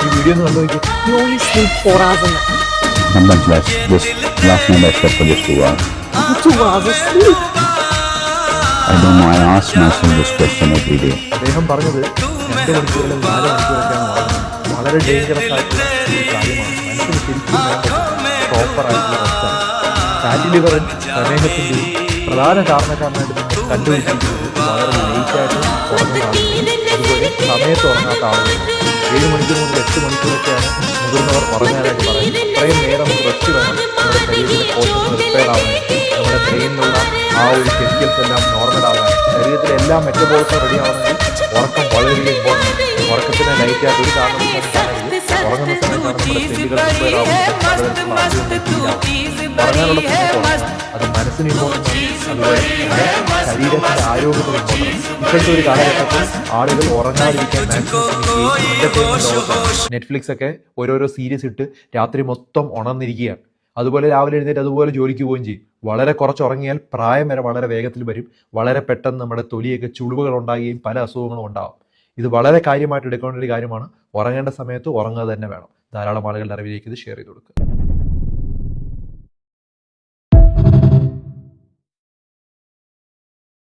ഈ വീഡിയോ ഒന്ന് കണ്ടു നോക്കി. You only sleep 4 hours a night. Sometimes less. Last night I slept for just 2 hours. 2 hours of sleep. I don't know. I ask myself this question every day. അദ്ദേഹം പറഞ്ഞത് 2 മണിക്കൂറിലും 4 മണിക്കൂറൊക്കെയാണ് ഉറങ്ങുന്നത്. വളരെ dangerous ആയിട്ടുള്ള ഒരു കാര്യമാണ്. മനുഷ്യന് ശരിക്കും വേണ്ടത് പ്രോപ്പറായിട്ടുള്ള റെസ്റ്റാണ്. ഫാറ്റി ലിവറും പ്രമേഹത്തിൻ്റെയും പ്രധാന കാരണക്കാരനായിട്ട് നമ്മൾ കണ്ടുപിടിച്ചിരിക്കുന്നത് വളരെ ലേറ്റായിട്ട് ഉറങ്ങുന്ന ആളുകൾ, അതുപോലെ സമയത്ത് ഉറങ്ങാത്ത ആളുകൾ. 7 മണിക്കൂർ മുതൽ 8 മണിക്കൂറൊക്കെയാണ് മുതിർന്നവർ ഉറങ്ങാനായിട്ട് പറയുന്നത്. അത്രയും നേരം നമുക്ക് റെസ്റ്റ് വേണം നമ്മുടെ ശരീരത്തിലെ കോശങ്ങൾ റിപ്പയർ ആവാൻ, നമ്മുടെ ബ്രെയിനിലുള്ള ആ ഒരു കെമിക്കൽസ് എല്ലാം നോർമൽ ആവാൻ, ശരീരത്തിലെ എല്ലാ മെറ്റബോളിസം റെഡി ആവണമെങ്കിൽ ഉറക്കം വളരെയധികം ഇമ്പോർട്ടൻ്റ്. ഉറക്കത്തിന് ലൈറ്റായിട്ട് ഒരു കാരണവശാലും കാണരുത്. ഉറങ്ങുന്ന സമയത്താണ് നമ്മുടെ സെല്ലുകൾ റിപ്പയർ ഉറങ്ങാനുള്ള സമയത്ത് അത് മനസ്സിന് ഇമ്പോർട്ടൻ്റ് ആണ്, അതുപോലെ നമ്മുടെ ശരീരത്തിൻ്റെ ആരോഗ്യത്തിന് ഇമ്പോർട്ടൻ്റ്. ഇപ്പോഴത്തെ ഒരു കാലഘട്ടത്തിൽ ആളുകൾ ഉറങ്ങാതിരിക്കാൻ മാക്സിമം നെറ്റ്ഫ്ലിക്സ് ഒക്കെ ഓരോരോ സീരീസ് ഇട്ട് രാത്രി മൊത്തം ഉണർന്നിരിക്കുകയാണ്. അതുപോലെ രാവിലെ എഴുന്നേറ്റ് അതുപോലെ ജോലിക്ക് പോവുകയും ചെയ്യും. വളരെ കുറച്ച് ഉറങ്ങിയാൽ പ്രായം വരെ വളരെ വേഗത്തിൽ വരും. വളരെ പെട്ടെന്ന് നമ്മുടെ തൊലിയൊക്കെ ചുളിവുകൾ ഉണ്ടാകുകയും പല അസുഖങ്ങളും ഉണ്ടാകും. ഇത് വളരെ കാര്യമായിട്ട് എടുക്കേണ്ട ഒരു കാര്യമാണ്. ഉറങ്ങേണ്ട സമയത്ത് ഉറങ്ങുക തന്നെ വേണം. ധാരാളം ആളുകളുടെ അറിവിലേക്ക് ഇത് ഷെയർ ചെയ്ത് കൊടുക്കുക.